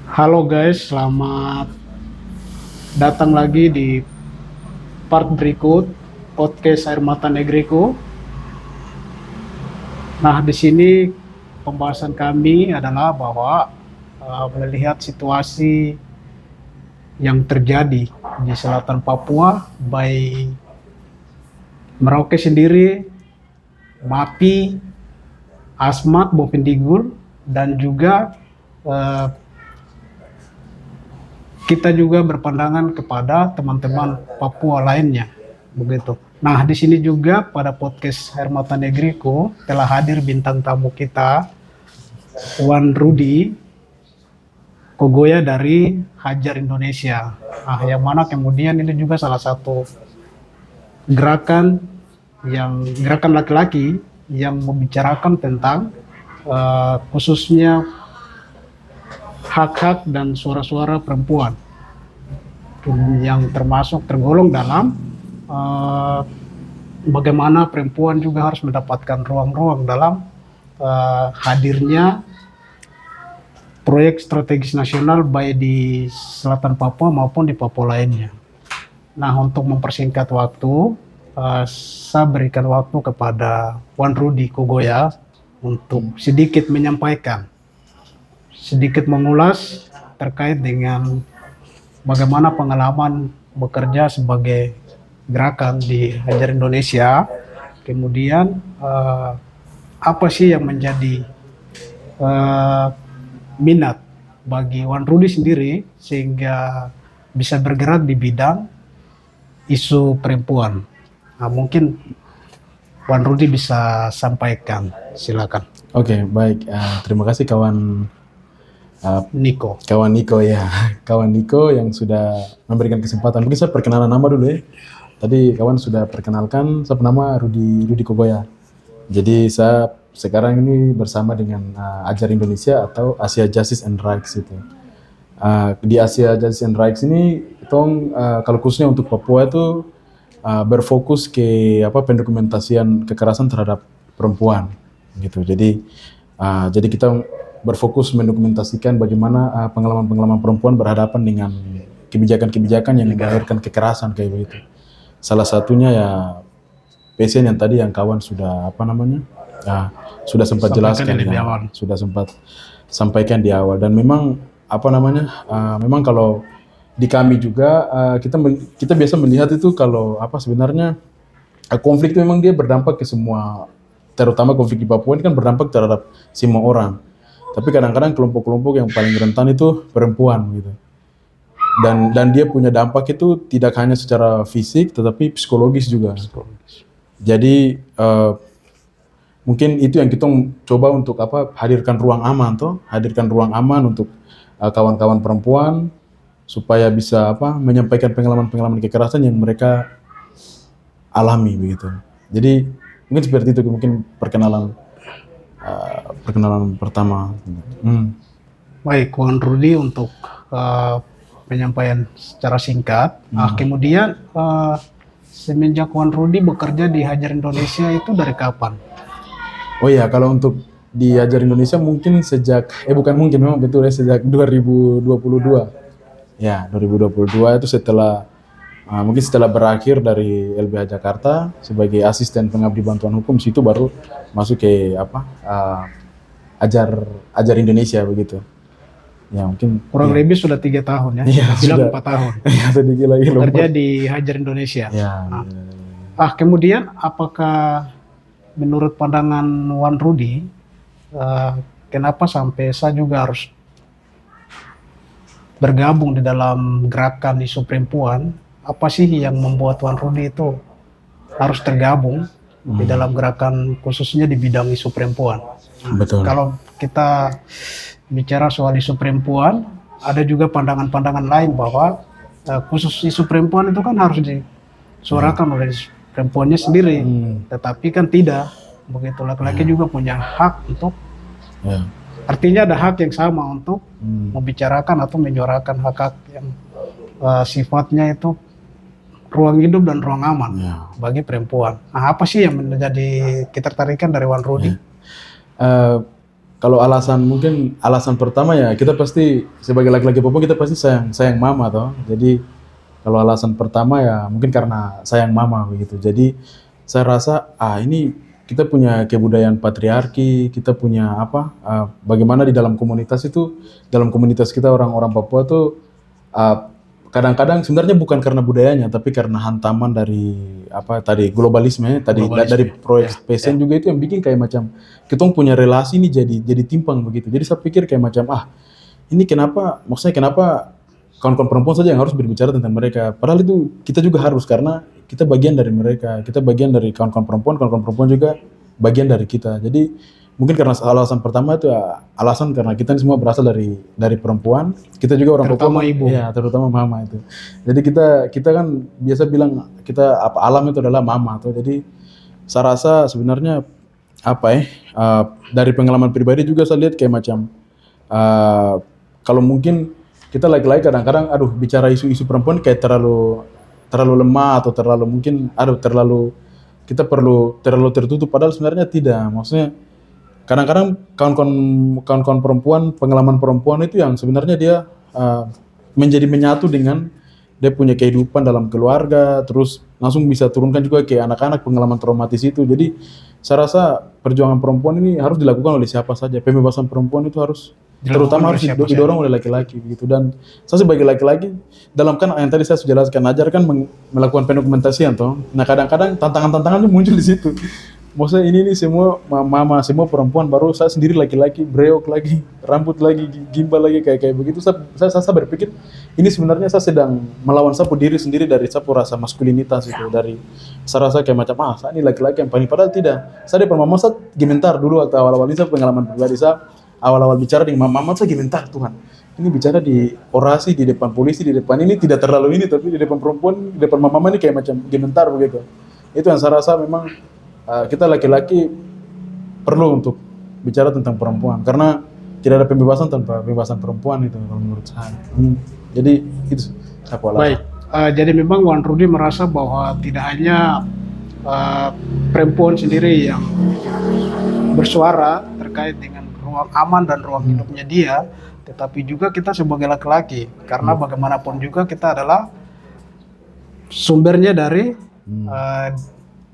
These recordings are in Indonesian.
Halo guys, selamat datang lagi di part berikut podcast Air Mata Negriku. Nah, di sini pembahasan kami adalah bahwa melihat situasi yang terjadi di selatan Papua, baik Merauke sendiri, MAPI, Asmat, Bovendigul, dan juga kita juga berpandangan kepada teman-teman Papua lainnya, begitu. Nah, di sini juga pada podcast Air Mata Negriku telah hadir bintang tamu kita, Wan Rudi Kogoya dari Hajar Indonesia. Nah, yang mana kemudian ini juga salah satu gerakan laki-laki yang membicarakan tentang khususnya hak-hak dan suara-suara perempuan yang tergolong dalam bagaimana perempuan juga harus mendapatkan ruang-ruang dalam hadirnya proyek strategis nasional baik di selatan Papua maupun di Papua lainnya. Nah, untuk mempersingkat waktu, saya berikan waktu kepada Wan Rudi Kogoya untuk sedikit menyampaikan, sedikit mengulas terkait dengan bagaimana pengalaman bekerja sebagai gerakan di Hajar Indonesia, kemudian apa sih yang menjadi minat bagi Wan Rudi sendiri sehingga bisa bergerak di bidang isu perempuan. Nah, mungkin Wan Rudi bisa sampaikan, silakan. Oke, baik. Terima kasih kawan Niko. Kawan Niko ya, kawan Niko yang sudah memberikan kesempatan. Mungkin saya perkenalan nama dulu ya. Tadi kawan sudah perkenalkan, saya nama Rudi Kogoya. Jadi saya sekarang ini bersama dengan Hajar Indonesia atau Asia Justice and Rights itu. Di Asia Justice and Rights ini, kalau khususnya untuk Papua itu berfokus ke pendokumentasian kekerasan terhadap perempuan gitu. Jadi kita berfokus mendokumentasikan bagaimana pengalaman-pengalaman perempuan berhadapan dengan kebijakan-kebijakan yang melahirkan kekerasan kayak begitu. Salah satunya ya PSN yang tadi yang kawan sudah sudah sempat jelaskan ya, sudah sempat sampaikan di awal. Dan memang memang kalau di kami juga kita biasa melihat itu kalau sebenarnya konflik itu memang dia berdampak ke semua, terutama konflik di Papua ini kan berdampak terhadap semua orang. Tapi kadang-kadang kelompok-kelompok yang paling rentan itu perempuan gitu. Dan dia punya dampak itu tidak hanya secara fisik tetapi psikologis juga. Jadi mungkin itu yang kita coba untuk hadirkan ruang aman untuk kawan-kawan perempuan supaya bisa menyampaikan pengalaman-pengalaman kekerasan yang mereka alami begitu. Jadi mungkin seperti itu, mungkin perkenalan pertama. Baik, Wan Rudi untuk penyampaian secara singkat. Kemudian semenjak Wan Rudi bekerja di Hajar Indonesia itu dari kapan? Oh iya, kalau untuk di Hajar Indonesia mungkin memang betul ya, sejak 2022. Ya, 2022 itu mungkin setelah berakhir dari LBH Jakarta sebagai asisten pengabdi bantuan hukum, situ baru masuk ke Hajar Indonesia begitu. Ya mungkin kurang lebih sudah 3 tahun ya, sudah 4 tahun. Sedikit lagi bekerja di Hajar Indonesia. Ya. Kemudian apakah menurut pandangan Wan Rudi, kenapa sampai saya juga harus bergabung di dalam gerakan isu perempuan? Apa sih yang membuat Wan Rudi itu harus tergabung di dalam gerakan khususnya di bidang isu perempuan? Betul. Kalau kita bicara soal isu perempuan, ada juga pandangan-pandangan lain bahwa khusus isu perempuan itu kan harus disuarakan oleh perempuannya sendiri, tetapi kan tidak begitu. Laki-laki juga punya hak untuk, artinya ada hak yang sama untuk membicarakan atau menyuarakan hak-hak yang sifatnya itu ruang hidup dan ruang aman bagi perempuan. Nah, apa sih yang menjadi ketertarikan dari Wan Rudi? kalau mungkin alasan pertama ya kita pasti sebagai laki-laki Papua kita pasti sayang mama toh. Jadi kalau alasan pertama ya mungkin karena sayang mama begitu. Jadi saya rasa ini kita punya kebudayaan patriarki, kita punya bagaimana di dalam komunitas kita orang-orang Papua tuh kadang-kadang sebenarnya bukan karena budayanya tapi karena hantaman dari globalisme dari proyek PSN juga itu yang bikin kayak macam kita punya relasi ini jadi timpang begitu. Jadi saya pikir kayak macam ini kenapa kawan-kawan perempuan saja yang harus berbicara tentang mereka, padahal itu kita juga harus karena kita bagian dari mereka, kita bagian dari kawan-kawan perempuan juga bagian dari kita. Jadi mungkin karena alasan pertama itu alasan karena kita ini semua berasal dari perempuan, kita juga orang terutama Papua, ibu. ya terutama mama itu. Jadi kita kan biasa bilang kita alam itu adalah mama tuh. Jadi saya rasa sebenarnya dari pengalaman pribadi juga saya lihat kayak macam kalau mungkin kita lagi-lagi kadang-kadang bicara isu-isu perempuan kayak terlalu lemah atau terlalu kita perlu terlalu tertutup, padahal sebenarnya tidak. Maksudnya kadang-kadang kawan-kawan perempuan, pengalaman perempuan itu yang sebenarnya dia menjadi menyatu dengan dia punya kehidupan dalam keluarga, terus langsung bisa turunkan juga ke anak-anak pengalaman traumatis itu. Jadi saya rasa perjuangan perempuan ini harus dilakukan oleh siapa saja. Pembebasan perempuan itu harus terutama harus didorong oleh laki-laki begitu. Dan saya sebagai laki-laki dalam yang tadi saya sudah jelaskan, ajar kan melakukan pendokumentasian toh. Nah kadang-kadang tantangan-tantangannya muncul di situ. Maksudnya ini semua mama, semua perempuan, baru saya sendiri laki-laki, breok lagi, rambut lagi, gimbal lagi, kayak begitu. Saya berpikir, ini sebenarnya saya sedang melawan sapu diri sendiri dari sapu rasa maskulinitas itu. Saya rasa kayak macam, saya ini laki-laki yang paling, padahal tidak. Saya depan mama, saya gementar dulu waktu awal-awal ini, saya pengalaman pribadi saya, awal-awal bicara dengan mama, saya gementar, Tuhan. Ini bicara di orasi, di depan polisi, di depan ini, tidak terlalu ini, tapi di depan perempuan, di depan mama ini kayak macam gementar begitu. Itu yang saya rasa memang, kita laki-laki perlu untuk bicara tentang perempuan karena tidak ada pembebasan tanpa pembebasan perempuan itu menurut saya. Jadi itu apa lah. Baik, jadi memang Wan Rudi merasa bahwa tidak hanya perempuan sendiri yang bersuara terkait dengan ruang aman dan ruang hidupnya dia, tetapi juga kita sebagai laki-laki, karena bagaimanapun juga kita adalah sumbernya dari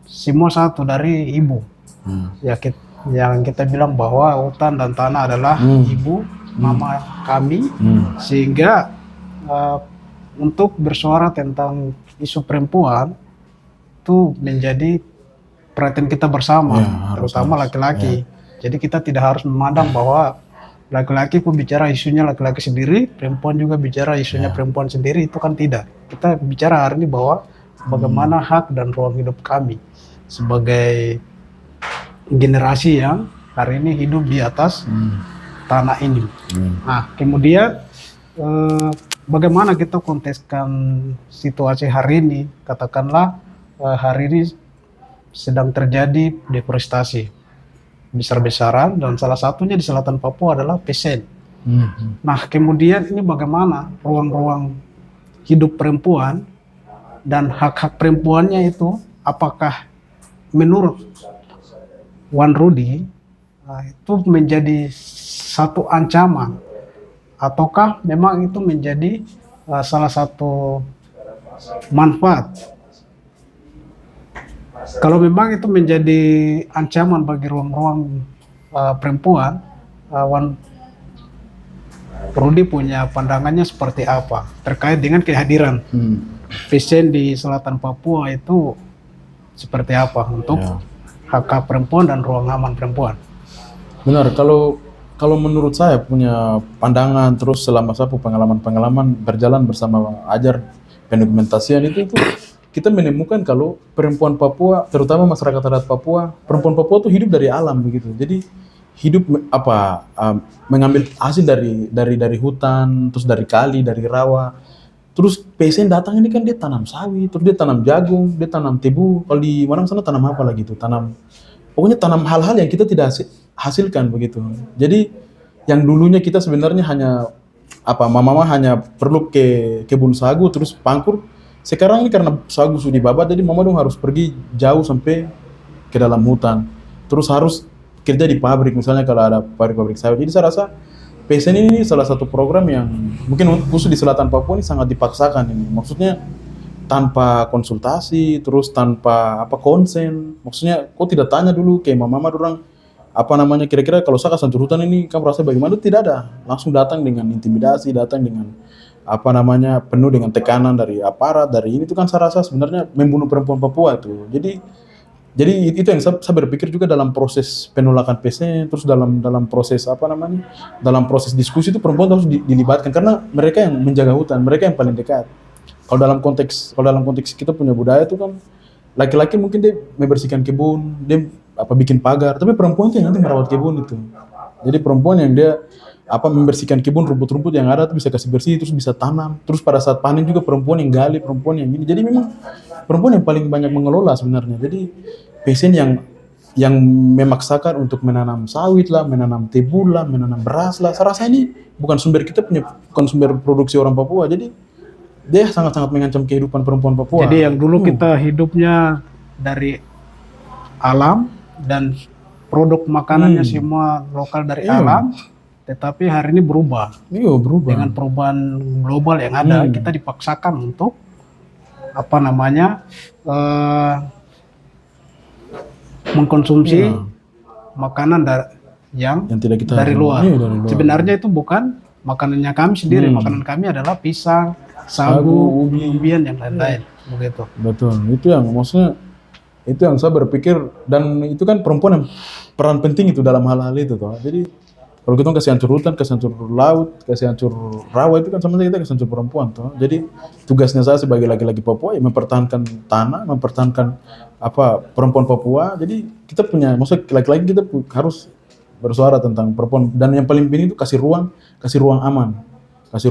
semua satu dari ibu. Yang kita bilang bahwa hutan dan tanah adalah ibu, mama kami, sehingga untuk bersuara tentang isu perempuan itu menjadi perhatian kita bersama, terutama laki-laki. Jadi kita tidak harus memandang bahwa laki-laki pun bicara isunya laki-laki sendiri, perempuan juga bicara isunya perempuan sendiri, itu kan tidak. Kita bicara hari ini bahwa bagaimana hak dan ruang hidup kami sebagai generasi yang hari ini hidup di atas tanah ini. Nah, kemudian bagaimana kita konteskan situasi hari ini? Katakanlah hari ini sedang terjadi deforestasi besar-besaran dan salah satunya di selatan Papua adalah PSN. Nah, kemudian ini bagaimana ruang-ruang hidup perempuan dan hak-hak perempuannya itu, apakah menurut Wan Rudi itu menjadi satu ancaman ataukah memang itu menjadi salah satu manfaat? Kalau memang itu menjadi ancaman bagi ruang-ruang perempuan, Wan Rudi punya pandangannya seperti apa terkait dengan kehadiran PSN di selatan Papua itu seperti apa untuk hak perempuan dan ruang aman perempuan? Benar, kalau menurut saya punya pandangan terus selama saya pengalaman berjalan bersama Ajar pendokumentasian itu kita menemukan kalau perempuan Papua, terutama masyarakat adat Papua, perempuan Papua itu hidup dari alam begitu. Jadi hidup mengambil hasil dari hutan, terus dari kali, dari rawa. Terus PSN datang ini kan dia tanam sawi, terus dia tanam jagung, dia tanam tebu. Kalau di mana sana tanam apa lagi itu? Pokoknya tanam hal-hal yang kita tidak hasilkan begitu. Jadi yang dulunya kita sebenarnya hanya mama hanya perlu ke kebun sagu terus pangkur. Sekarang ini karena sagu sudah dibabat, jadi mama dong harus pergi jauh sampai ke dalam hutan. Terus harus kerja di pabrik, misalnya kalau ada pabrik-pabrik sawit. Jadi saya rasa PSN ini salah satu program yang mungkin khusus di selatan Papua ini sangat dipaksakan ini. Maksudnya tanpa konsultasi, terus tanpa konsen. Maksudnya kok tidak tanya dulu kayak mama dorang kira-kira kalau saya kasih hutan ini kamu rasa bagaimana? Tidak ada. Langsung datang dengan intimidasi, datang dengan penuh dengan tekanan dari aparat, dari ini itu kan saya rasa sebenarnya membunuh perempuan Papua itu. Jadi itu yang saya berpikir juga dalam proses penolakan PSN, terus dalam proses dalam proses diskusi itu perempuan harus dilibatkan karena mereka yang menjaga hutan, mereka yang paling dekat. Kalau dalam konteks kita punya budaya itu kan laki-laki mungkin dia membersihkan kebun, dia bikin pagar, tapi perempuan itu yang nanti merawat kebun itu. Jadi perempuan yang dia membersihkan kebun, rumput-rumput yang ada tuh bisa kasih bersih, terus bisa tanam, terus pada saat panen juga perempuan yang gali, perempuan yang ini. Jadi memang perempuan yang paling banyak mengelola sebenarnya. Jadi PSN yang memaksakan untuk menanam sawit lah, menanam tebu lah, menanam beras lah. Saya rasa ini bukan sumber produksi orang Papua. Jadi dia sangat-sangat mengancam kehidupan perempuan Papua. Jadi yang dulu kita hidupnya dari alam dan produk makanannya semua lokal dari alam, tetapi hari ini berubah. Iya, berubah. Dengan perubahan global yang ada, kita dipaksakan untuk mengkonsumsi makanan yang tidak kita dari luar. Sebenarnya itu bukan makanannya kami sendiri, makanan kami adalah pisang, sagu, umbi-umbian yang lain-lain, begitu. Betul, itu yang maksudnya itu yang saya berpikir, dan itu kan perempuan yang peran penting itu dalam hal-hal itu toh. Jadi kalau kita kasih hancur hutan, kasih hancur laut, kasih hancur rawa itu kan sama saja kita kasih hancur perempuan toh. Jadi tugasnya saya sebagai laki-laki Papua ya mempertahankan tanah, mempertahankan perempuan Papua. Jadi kita punya, maksudnya laki-laki kita harus bersuara tentang perempuan, dan yang paling penting itu kasih ruang aman. Kasih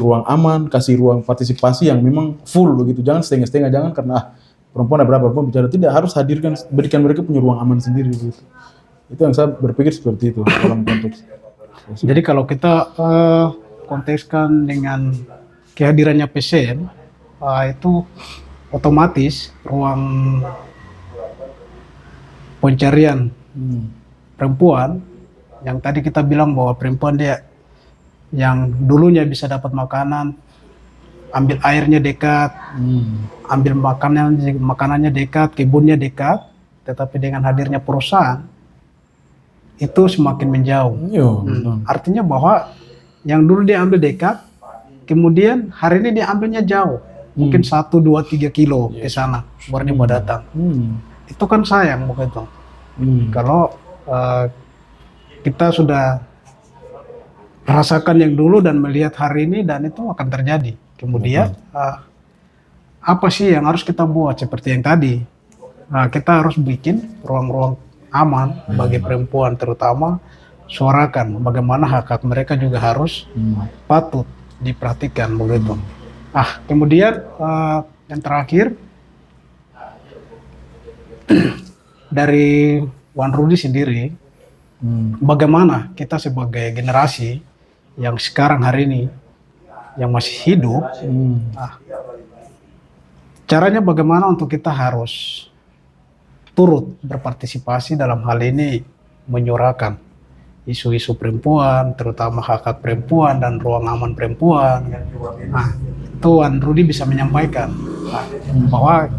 ruang partisipasi yang memang full begitu. Jangan setengah-setengah, jangan karena perempuan ada berapa perempuan bicara, tidak, harus hadirkan, berikan mereka punya ruang aman sendiri begitu. Itu yang saya berpikir seperti itu dalam konteks. Jadi kalau kita kontekskan dengan kehadirannya PSN, itu otomatis ruang pencarian perempuan yang tadi kita bilang bahwa perempuan dia yang dulunya bisa dapat makanan, ambil airnya dekat, ambil makanannya dekat, kebunnya dekat, tetapi dengan hadirnya perusahaan itu semakin menjauh. Artinya bahwa yang dulu dia ambil dekat, kemudian hari ini dia ambilnya jauh, mungkin 1, 2, 3 kilo ke sana, baru dia mau datang. Itu kan sayang begitu. Kalau kita sudah rasakan yang dulu dan melihat hari ini, dan itu akan terjadi. Kemudian apa sih yang harus kita buat seperti yang tadi? Kita harus bikin ruang-ruang aman bagi perempuan, terutama suarakan bagaimana hak-hak mereka juga harus patut diperhatikan begitu. Kemudian yang terakhir dari Wan Rudi sendiri, bagaimana kita sebagai generasi yang sekarang hari ini yang masih hidup, caranya bagaimana untuk kita harus turut berpartisipasi dalam hal ini, menyuarakan isu-isu perempuan, terutama hak-hak perempuan dan ruang aman perempuan. Tuan Rudi bisa menyampaikan bahwa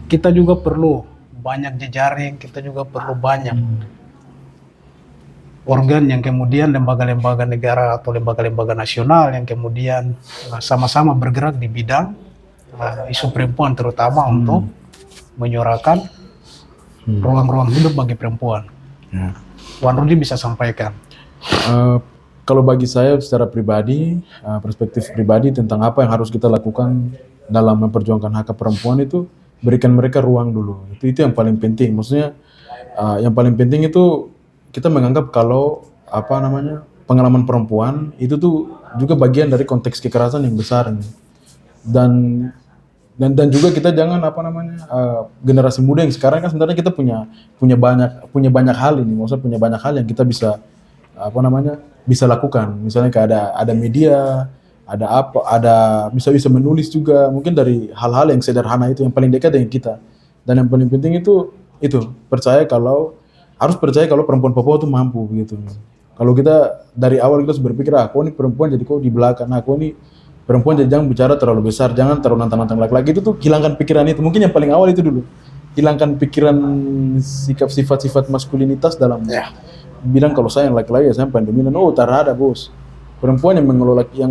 kita juga perlu banyak jejaring, kita juga perlu banyak organ yang kemudian lembaga-lembaga negara atau lembaga-lembaga nasional yang kemudian sama-sama bergerak di bidang isu perempuan, terutama untuk menyuarakan ruang-ruang hidup bagi perempuan. Wan Rudi bisa sampaikan. Kalau bagi saya secara pribadi, perspektif pribadi tentang apa yang harus kita lakukan dalam memperjuangkan hak perempuan itu, berikan mereka ruang dulu. Itu yang paling penting. Maksudnya yang paling penting itu kita menganggap kalau pengalaman perempuan itu tuh juga bagian dari konteks kekerasan yang besar nih. Dan juga kita jangan generasi muda yang sekarang kan sebenarnya kita punya banyak hal ini, maksudnya punya banyak hal yang kita bisa bisa lakukan. Misalnya kayak ada media, bisa menulis juga, mungkin dari hal-hal yang sederhana itu yang paling dekat dengan kita. Dan yang paling penting itu percaya kalau harus percaya kalau perempuan Papua itu mampu begitu. Kalau kita dari awal kita sudah berpikir, kau ini perempuan jadi kau di belakang, kau ini perempuan jadi jangan bicara terlalu besar, jangan terlalu nantang-nantang laki-laki, itu tuh hilangkan pikiran itu. Mungkin yang paling awal itu dulu, hilangkan pikiran sikap sifat-sifat maskulinitas dalam bilang kalau saya yang laki-laki ya saya paling dominan. Oh, tak ada bos. Perempuan yang mengelola yang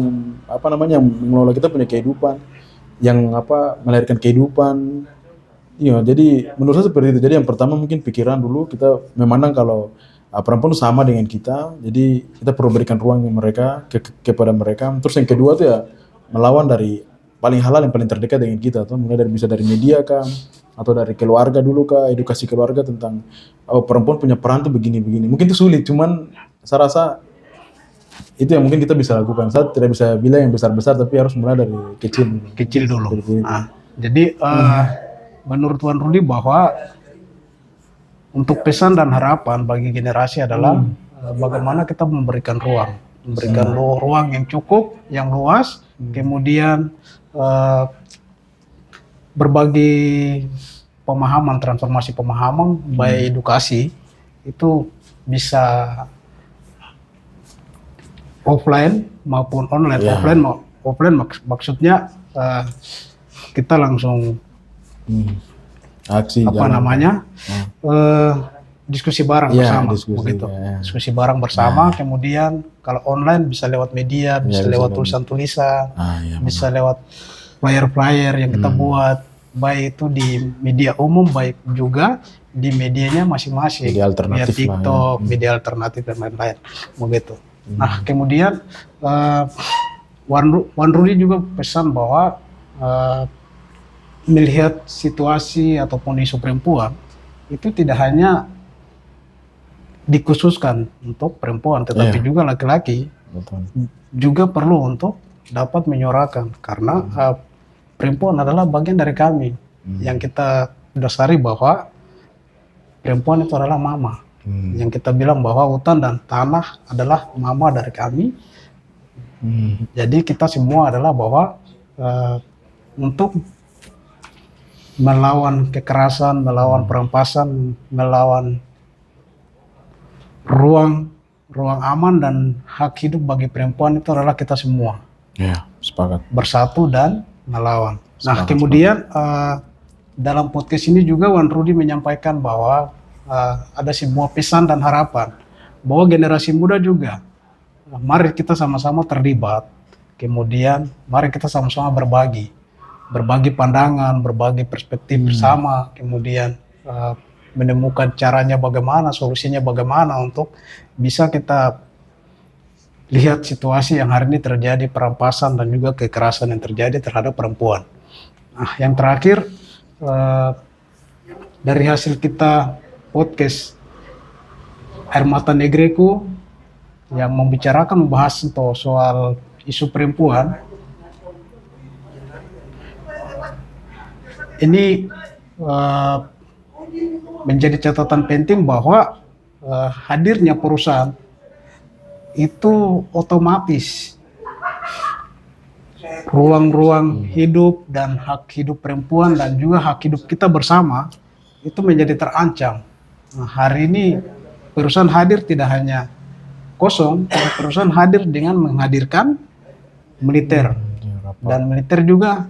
mengelola kita punya kehidupan, yang melahirkan kehidupan. Iya, jadi menurut saya seperti itu. Jadi yang pertama mungkin pikiran dulu, kita memandang kalau perempuan sama dengan kita, jadi kita perlu berikan ruang mereka kepada mereka. Terus yang kedua tuh ya melawan dari paling halal yang paling terdekat dengan kita, tuh mulai bisa dari media kan, atau dari keluarga dulu kah, edukasi keluarga tentang perempuan punya peran tuh begini-begini. Mungkin itu sulit, cuman saya rasa itu yang mungkin kita bisa lakukan. Saya tidak bisa bilang yang besar-besar, tapi harus mulai dari kecil dulu. Jadi menurut Tuan Rudi bahwa untuk pesan dan harapan bagi generasi adalah bagaimana kita memberikan ruang yang cukup, yang luas, kemudian berbagi pemahaman, transformasi pemahaman, baik edukasi itu bisa offline maupun online. Offline maksudnya kita langsung aksi diskusi bareng bersama begitu. Diskusi bareng bersama, kemudian kalau online bisa lewat media, bisa lewat tulisan-tulisan, bisa lewat flyer-flyer yang kita buat, baik itu di media umum, baik juga di medianya masing-masing, media TikTok, media alternatif dan lain-lain begitu. Nah, kemudian Wan Rudi juga pesan bahwa melihat situasi ataupun isu perempuan itu tidak hanya dikhususkan untuk perempuan, tetapi juga laki-laki juga perlu untuk dapat menyuarakan, karena perempuan adalah bagian dari kami yang kita dasari bahwa perempuan itu adalah mama, yang kita bilang bahwa hutan dan tanah adalah mama dari kami. Jadi kita semua adalah bahwa untuk melawan kekerasan, melawan perampasan, melawan ruang aman dan hak hidup bagi perempuan itu adalah kita semua. Ya, sepakat. Bersatu dan melawan. Nah, kemudian dalam podcast ini juga Wan Rudi menyampaikan bahwa ada sebuah pesan dan harapan bahwa generasi muda juga mari kita sama-sama terlibat. Kemudian mari kita sama-sama berbagi pandangan, berbagi perspektif bersama, kemudian menemukan caranya bagaimana, solusinya bagaimana untuk bisa kita lihat situasi yang hari ini terjadi, perampasan dan juga kekerasan yang terjadi terhadap perempuan. Nah, yang terakhir dari hasil kita podcast Air Mata Negreku yang membahas soal isu perempuan, ini menjadi catatan penting bahwa hadirnya perusahaan itu otomatis ruang-ruang hidup dan hak hidup perempuan dan juga hak hidup kita bersama itu menjadi terancam. Nah, hari ini perusahaan hadir tidak hanya kosong, perusahaan hadir dengan menghadirkan militer, dan militer juga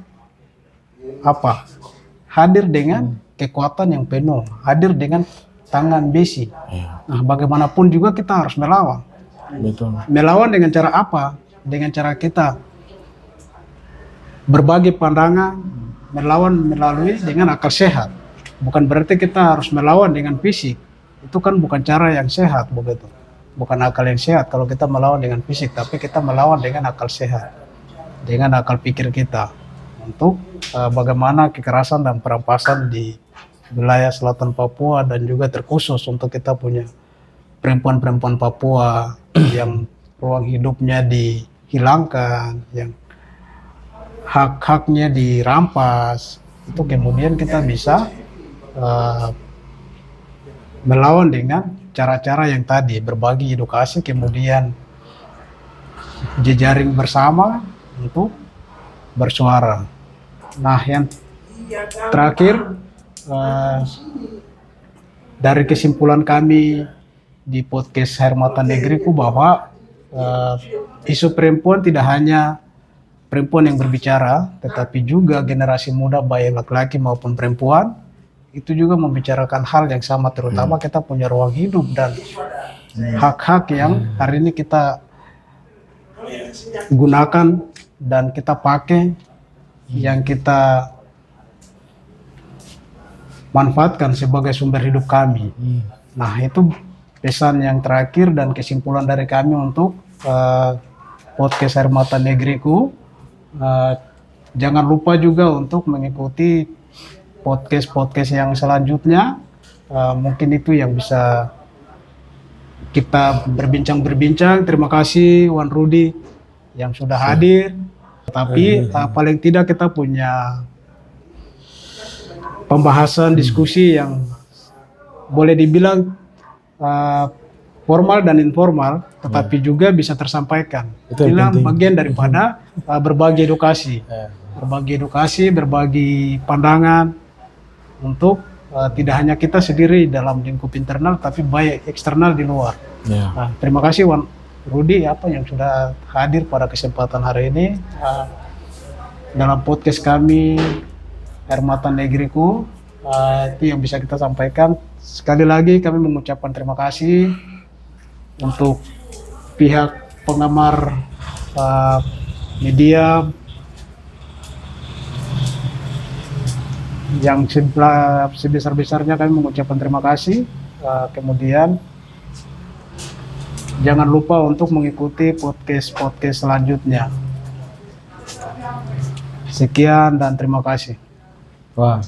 hadir dengan kekuatan yang penuh, hadir dengan tangan besi. Nah, bagaimanapun juga kita harus melawan. Betul. Melawan dengan cara apa? Dengan cara kita berbagi pandangan, melawan melalui dengan akal sehat. Bukan berarti kita harus melawan dengan fisik. Itu kan bukan cara yang sehat begitu. Bukan akal yang sehat kalau kita melawan dengan fisik, tapi kita melawan dengan akal sehat. Dengan akal pikir kita. Untuk bagaimana kekerasan dan perampasan di wilayah selatan Papua dan juga terkhusus untuk kita punya perempuan-perempuan Papua yang ruang hidupnya dihilangkan, yang hak-haknya dirampas, itu kemudian kita bisa melawan dengan cara-cara yang tadi, berbagi edukasi, kemudian jejaring bersama untuk bersuara. Nah, yang terakhir dari kesimpulan kami di podcast Hermatan Negeriku bahwa isu perempuan tidak hanya perempuan yang berbicara, tetapi juga generasi muda baik laki-laki maupun perempuan itu juga membicarakan hal yang sama, terutama kita punya ruang hidup dan hak-hak yang hari ini kita gunakan dan kita pakai, yang kita manfaatkan sebagai sumber hidup kami. Nah, itu pesan yang terakhir dan kesimpulan dari kami untuk podcast Hermatan Negeriku. Jangan lupa juga untuk mengikuti podcast-podcast yang selanjutnya. Mungkin itu yang bisa kita berbincang-berbincang. Terima kasih Wan Rudi yang sudah hadir. Tapi paling tidak kita punya pembahasan diskusi yang boleh dibilang formal dan informal, tetapi juga bisa tersampaikan. Itu yang Inilah penting. bagian daripada berbagi edukasi, berbagi pandangan untuk tidak hanya kita sendiri dalam lingkup internal, tapi baik eksternal di luar. Nah, terima kasih Wan Rudi yang sudah hadir pada kesempatan hari ini dalam podcast kami Hermatan Negeriku. Itu yang bisa kita sampaikan. Sekali lagi kami mengucapkan terima kasih untuk pihak pengamar media yang sebesar-besarnya. Kami mengucapkan terima kasih. Kemudian jangan lupa untuk mengikuti podcast selanjutnya. Sekian dan terima kasih. Wah,